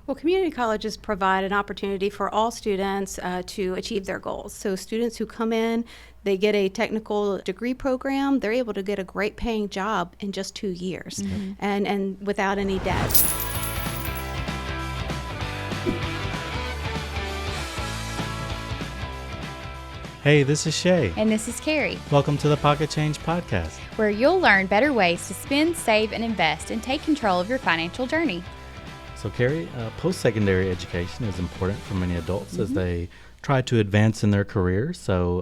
Well, community colleges provide an opportunity for all students to achieve their goals. So students who come in, they get a technical degree program, they're able to get a great paying job in just 2 years and without any debt. Hey, this is Shay. And this is Carrie, Welcome to the Pocket Change Podcast. where you'll learn better ways to spend, save, and invest and take control of your financial journey. So, Carrie, post-secondary education is important for many adults as they try to advance in their careers. So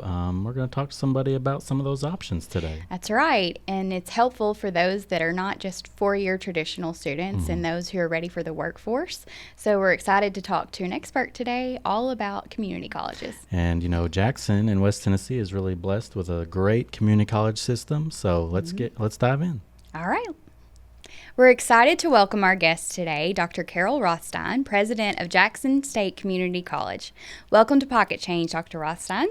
we're going to talk to somebody about some of those options today. That's right. And it's helpful for those that are not just four-year traditional students and those who are ready for the workforce. So we're excited to talk to an expert today all about community colleges. And, you know, Jackson in West Tennessee is really blessed with a great community college system. So let's dive in. All right. We're excited to welcome our guest today, Dr. Carol Rothstein, president of Jackson State Community College. Welcome to Pocket Change, Dr. Rothstein.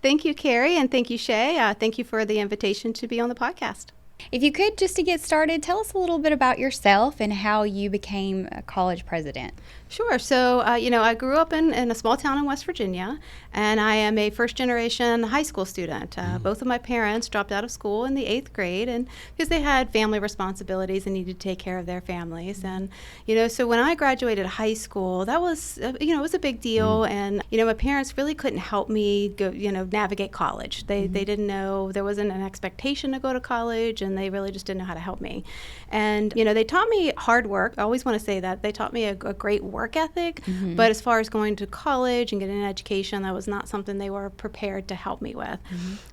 Thank you, Carrie, and thank you, Shay. Thank you for the invitation to be on the podcast. If you could, just to get started, tell us a little bit about yourself and how you became a college president. Sure. So, I grew up in a small town in West Virginia, and I am a first-generation high school student. Both of my parents dropped out of school in the 8th grade, and because they had family responsibilities and needed to take care of their families. And, so when I graduated high school, that was, it was a big deal. And, my parents really couldn't help me go, navigate college. They didn't know, there wasn't an expectation to go to college, and they really just didn't know how to help me. And, they taught me hard work. I always want to say that. They taught me a great work ethic, but as far as going to college and getting an education, that was not something they were prepared to help me with.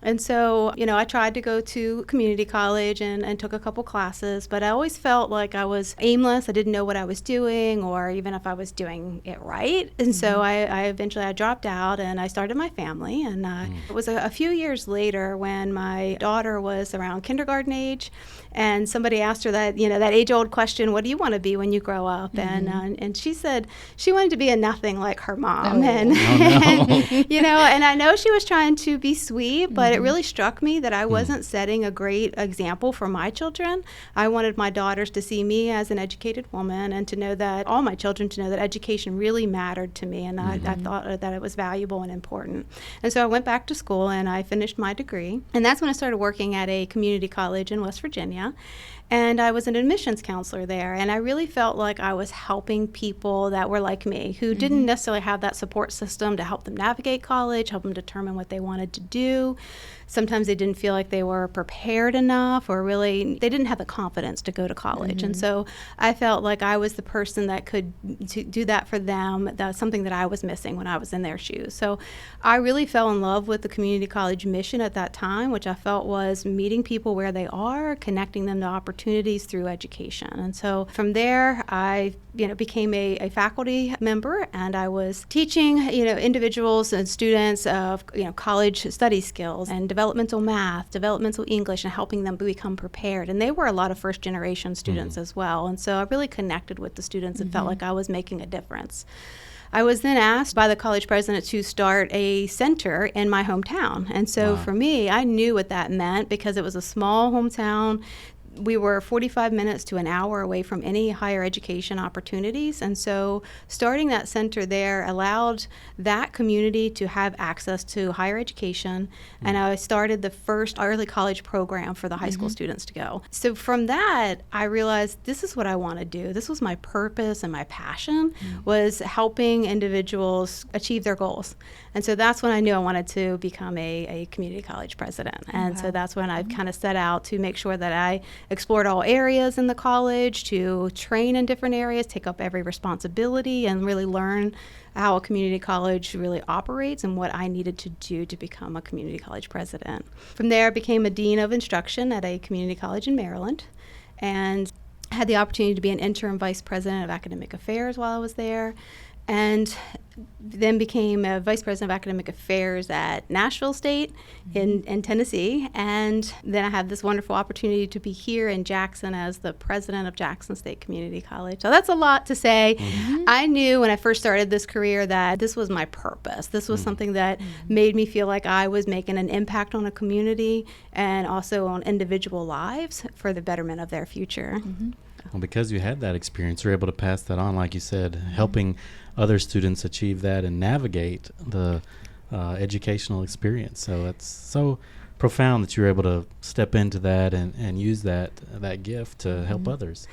And so, I tried to go to community college and took a couple classes, but I always felt like I was aimless. I didn't know what I was doing or even if I was doing it right. And so I eventually dropped out and I started my family. And it was a few years later when my daughter was around kindergarten age, and somebody asked her that, that age-old question, what do you want to be when you grow up? And she said she wanted to be a nothing like her mom. And I know she was trying to be sweet, but it really struck me that I wasn't setting a great example for my children. I wanted my daughters to see me as an educated woman and to know that, all my children to know that education really mattered to me, and I thought that it was valuable and important. And so I went back to school and I finished my degree. And that's when I started working at a community college in West Virginia. And I was an admissions counselor there, and I really felt like I was helping people that were like me, who didn't necessarily have that support system to help them navigate college, help them determine what they wanted to do. Sometimes they didn't feel like they were prepared enough, or really they didn't have the confidence to go to college. And so I felt like I was the person that could do that for them. That's something that I was missing when I was in their shoes. So I really fell in love with the community college mission at that time, which I felt was meeting people where they are, connecting them to opportunities through education. And so from there, I became a faculty member, and I was teaching individuals and students of college study skills and developmental math, developmental English, and helping them become prepared. And they were a lot of first generation students as well. And so I really connected with the students and felt like I was making a difference. I was then asked by the college president to start a center in my hometown. And so for me, I knew what that meant because it was a small hometown. We were 45 minutes to an hour away from any higher education opportunities. And so starting that center there allowed that community to have access to higher education. And I started the first early college program for the high school students to go. So from that, I realized this is what I want to do. This was my purpose and my passion, was helping individuals achieve their goals. And so that's when I knew I wanted to become a community college president. And so that's when I kind of set out to make sure that I explored all areas in the college, to train in different areas, take up every responsibility, and really learn how a community college really operates and what I needed to do to become a community college president. From there, I became a dean of instruction at a community college in Maryland, and had the opportunity to be an interim vice president of academic affairs while I was there. And then became a vice president of academic affairs at Nashville State in Tennessee. And then I had this wonderful opportunity to be here in Jackson as the president of Jackson State Community College. So that's a lot to say. I knew when I first started this career that this was my purpose. This was something that made me feel like I was making an impact on a community and also on individual lives for the betterment of their future. Well, because you had that experience, you're able to pass that on, like you said, helping other students achieve that and navigate the educational experience. So it's so profound that you're able to step into that and use that gift to help others.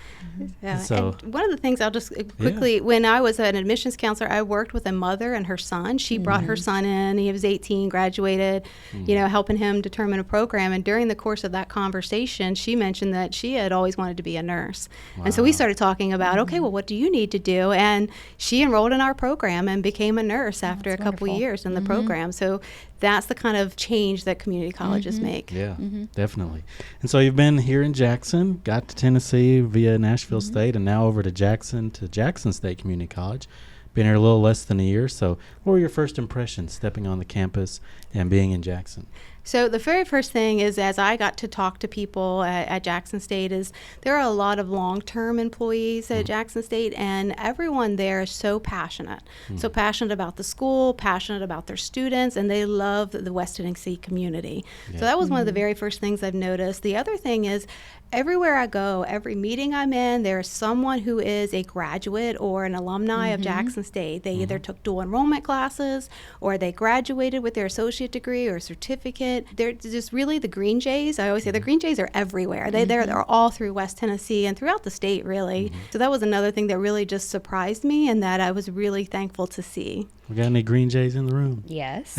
Yeah. So, and one of the things I'll just quickly, when I was an admissions counselor, I worked with a mother and her son. She brought her son in. He was 18, graduated, helping him determine a program. And during the course of that conversation, she mentioned that she had always wanted to be a nurse. Wow. And so we started talking about, okay, well, what do you need to do? And she enrolled in our program and became a nurse after a couple years in the program. So that's the kind of change that community colleges make. Yeah, definitely. And so you've been here in Jackson, got to Tennessee via Nashville State, and now over to Jackson State Community College. Been here a little less than a year. So what were your first impressions stepping on the campus and being in Jackson? So the very first thing is, as I got to talk to people at Jackson State, is there are a lot of long-term employees at Jackson State, and everyone there is so passionate. So passionate about the school, passionate about their students, and they love the West Tennessee community. So that was one of the very first things I've noticed. The other thing is, everywhere I go, every meeting I'm in, there's someone who is a graduate or an alumni of Jackson State. They either took dual enrollment classes or they graduated with their associate degree or certificate. They're just really the Green Jays. I always say the Green Jays are everywhere. They're all through West Tennessee and throughout the state, really. So that was another thing that really just surprised me and that I was really thankful to see. We got any Green Jays in the room? Yes.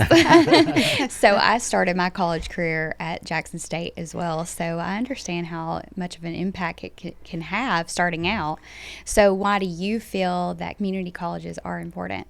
So I started my college career at Jackson State as well. So I understand how much of an impact it can have starting out. So why do you feel that community colleges are important?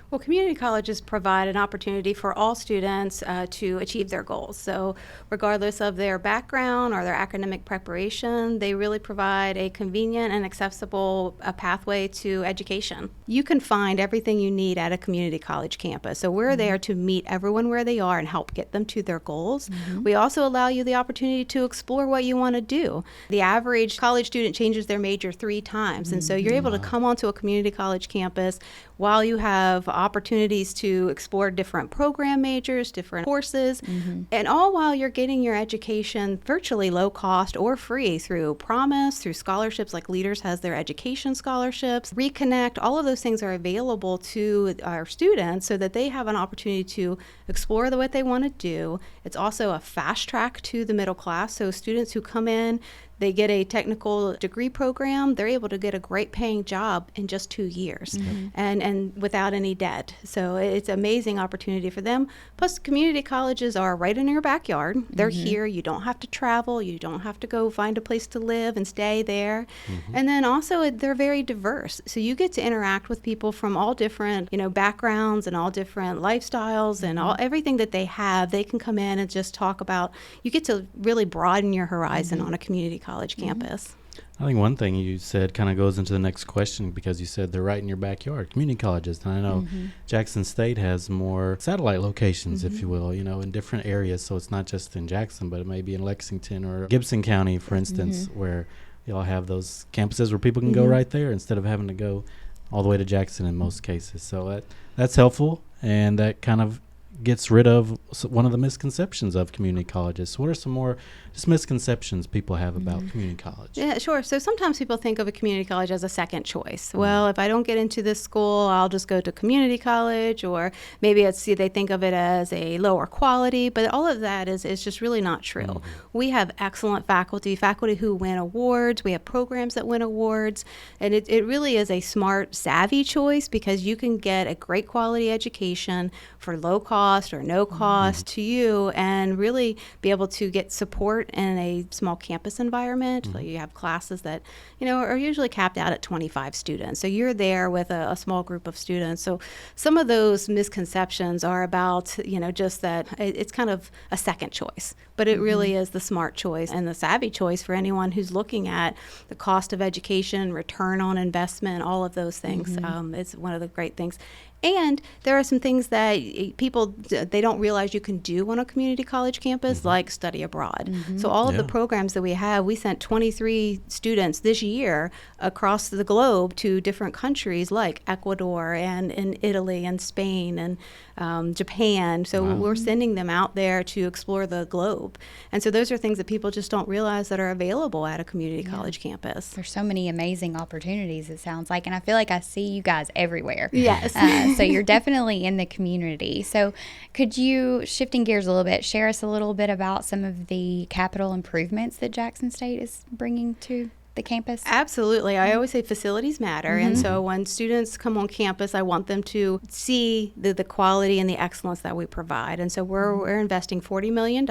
Well, community colleges provide an opportunity for all students to achieve their goals. So regardless of their background or their academic preparation, they really provide a convenient and accessible pathway to education. You can find everything you need at a community college campus. So we're there to meet everyone where they are and help get them to their goals. We also allow you the opportunity to explore what you want to do. The average college student changes their major 3 times. And so you're able to come onto a community college campus while you have opportunities to explore different program majors, different courses, and all while you're getting your education virtually low cost or free through Promise, through scholarships like Leaders has their education scholarships, Reconnect, all of those things are available to our students so that they have an opportunity to explore what they want to do. It's also a fast track to the middle class, so students who come in, they get a technical degree program, they're able to get a great paying job in just 2 years and without any debt. So it's an amazing opportunity for them. Plus, community colleges are right in your backyard. They're here. You don't have to travel. You don't have to go find a place to live and stay there. And then also they're very diverse. So you get to interact with people from all different, backgrounds and all different lifestyles and everything that they have. They can come in and just talk about, you get to really broaden your horizon on a community college campus. I think one thing you said kind of goes into the next question because you said they're right in your backyard, community colleges. And I know Jackson State has more satellite locations, if you will, in different areas. So it's not just in Jackson, but it may be in Lexington or Gibson County, for instance, where y'all have those campuses where people can go right there instead of having to go all the way to Jackson in most cases. So that's helpful, and that kind of gets rid of one of the misconceptions of community colleges. So what are some more just misconceptions people have about community college? Yeah, sure. So sometimes people think of a community college as a second choice. Well, if I don't get into this school, I'll just go to community college, or maybe they think of it as a lower quality, but all of that is just really not true. We have excellent faculty who win awards. We have programs that win awards, and it really is a smart, savvy choice because you can get a great quality education for low cost or no cost to you and really be able to get support in a small campus environment. Like you have classes that, are usually capped out at 25 students. So you're there with a small group of students. So some of those misconceptions are about, just that it's kind of a second choice, but it really is the smart choice and the savvy choice for anyone who's looking at the cost of education, return on investment, all of those things. It's one of the great things. And there are some things that people they don't realize you can do on a community college campus, like study abroad. So all of the programs that we have, we sent 23 students this year across the globe to different countries like Ecuador and in Italy and Spain and Japan. So we're sending them out there to explore the globe. And so those are things that people just don't realize that are available at a community college campus. There's so many amazing opportunities, it sounds like, and I feel like I see you guys everywhere. Yes. So you're definitely in the community. So could you, shifting gears a little bit, share us a little bit about some of the capital improvements that Jackson State is bringing to the campus? Absolutely. I always say facilities matter. And so when students come on campus, I want them to see the quality and the excellence that we provide. And so we're investing $40 million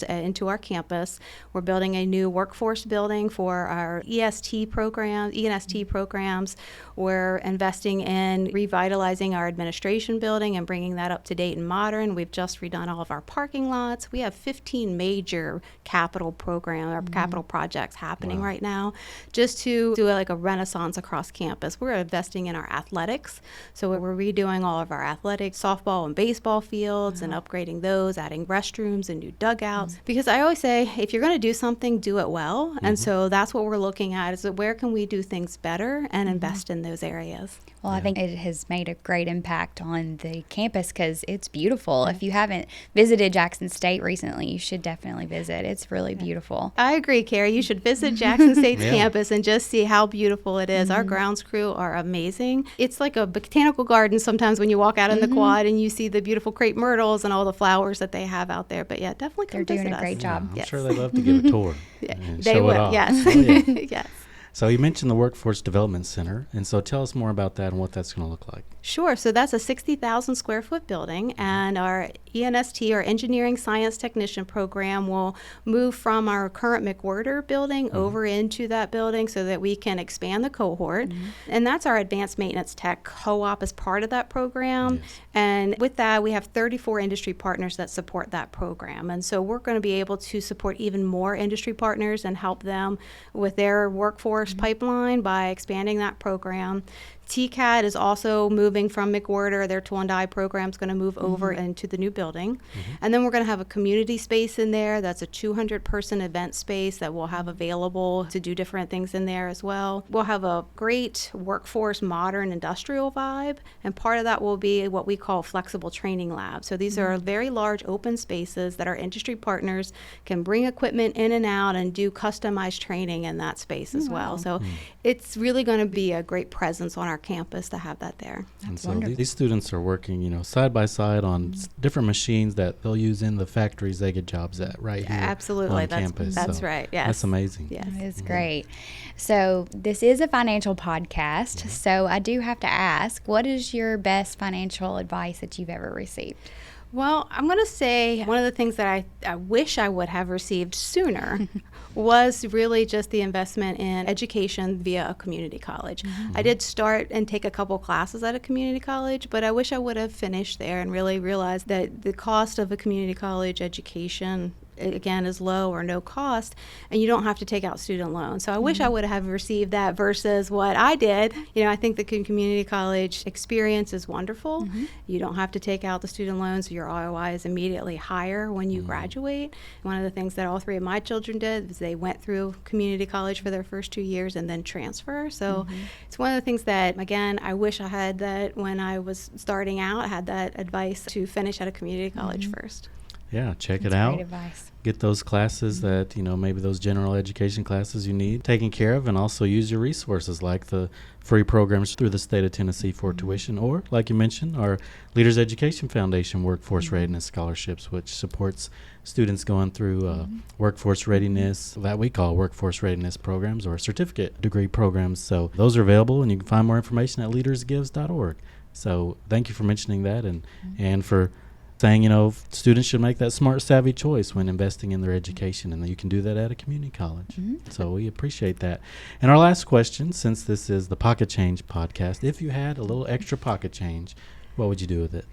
into our campus. We're building a new workforce building for our ENST programs. We're investing in revitalizing our administration building and bringing that up to date and modern. We've just redone all of our parking lots. We have 15 major capital capital projects happening right now, just to do like a renaissance across campus. We're investing in our athletics. So we're redoing all of our athletics, softball and baseball fields and upgrading those, adding restrooms and new dugouts. Because I always say, if you're going to do something, do it well. And so that's what we're looking at, is that where can we do things better and invest in those areas. Well, I think it has made a great impact on the campus because it's beautiful. If you haven't visited Jackson State recently, you should definitely visit. It's really beautiful. I agree, Carrie. You should visit Jackson State's campus and just see how beautiful it is. Our grounds crew are amazing. It's like a botanical garden sometimes when you walk out in the quad and you see the beautiful crepe myrtles and all the flowers that they have out there. But yeah, definitely come They're visit doing a us. great job. I'm sure they'd love to give a tour. And They show would, it off. yes. Oh, yeah. Yes. So you mentioned the Workforce Development Center, and so tell us more about that and what that's going to look like. Sure. So that's a 60,000 square foot building, and our ENST, our Engineering Science Technician program, will move from our current McWhirter building over into that building so that we can expand the cohort. And that's our Advanced Maintenance Tech co-op as part of that program. Yes. And with that, we have 34 industry partners that support that program. And so we're going to be able to support even more industry partners and help them with their workforce pipeline by expanding that program. TCAT is also moving from McWhirter. Their tool and die program is going to move over into the new building. And then we're going to have a community space in there. That's a 200-person event space that we'll have available to do different things in there as well. We'll have a great workforce, modern industrial vibe. And part of that will be what we call flexible training labs. So these are very large open spaces that our industry partners can bring equipment in and out and do customized training in that space as well. So it's really going to be a great presence on our campus to have that there. And so wonderful. these students are working, side by side on different machines that they'll use in the factories they get jobs at right here Absolutely. on campus. That's So right. Yes. That's amazing. Yes. That is great. So this is a financial podcast. So I do have to ask, what is your best financial advice that you've ever received? Well, I'm going to say one of the things that I wish I would have received sooner was really just the investment in education via a community college. I did start and take a couple classes at a community college, but I wish I would have finished there and really realized that the cost of a community college education, again, is low or no cost, and you don't have to take out student loans. So I wish I would have received that versus what I did. I think the community college experience is wonderful. You don't have to take out the student loans, so your ROI is immediately higher when you graduate. One of the things that all three of my children did is they went through community college for their first 2 years and then transfer. So it's one of the things that, again, I wish I had that when I was starting out. I had that advice to finish at a community college first. Yeah, check That's it out. great advice. Get those classes that, maybe those general education classes you need taken care of, and also use your resources like the free programs through the state of Tennessee for tuition, or, like you mentioned, our Leaders Education Foundation Workforce Readiness Scholarships, which supports students going through workforce readiness, that we call workforce readiness programs or certificate degree programs. So those are available, and you can find more information at leadersgives.org. So thank you for mentioning that, and for saying, students should make that smart, savvy choice when investing in their education, and you can do that at a community college. So we appreciate that. And our last question, since this is the Pocket Change podcast, if you had a little extra pocket change, what would you do with it?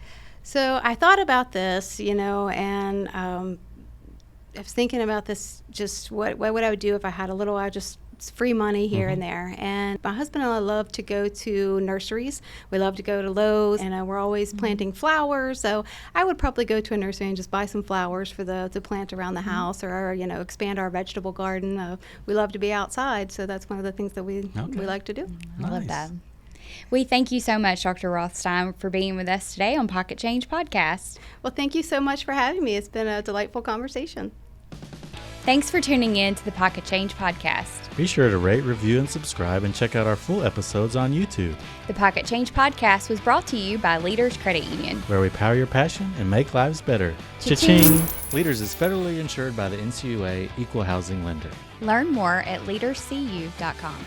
So I thought about this, and I was thinking about this, just what would I do if I had a little, I just free money here and there. And my husband and I love to go to nurseries. We love to go to Lowe's, and we're always planting flowers. So I would probably go to a nursery and just buy some flowers for to plant around the house, or expand our vegetable garden. We love to be outside, so that's one of the things that we like to do. I love that. We thank you so much, Dr. Rothstein, for being with us today on Pocket Change Podcast. Well, thank you so much for having me. It's been a delightful conversation. Thanks for tuning in to the Pocket Change Podcast. Be sure to rate, review, and subscribe, and check out our full episodes on YouTube. The Pocket Change Podcast was brought to you by Leaders Credit Union, where we power your passion and make lives better. Cha-ching! Leaders is federally insured by the NCUA Equal Housing Lender. Learn more at leaderscu.com.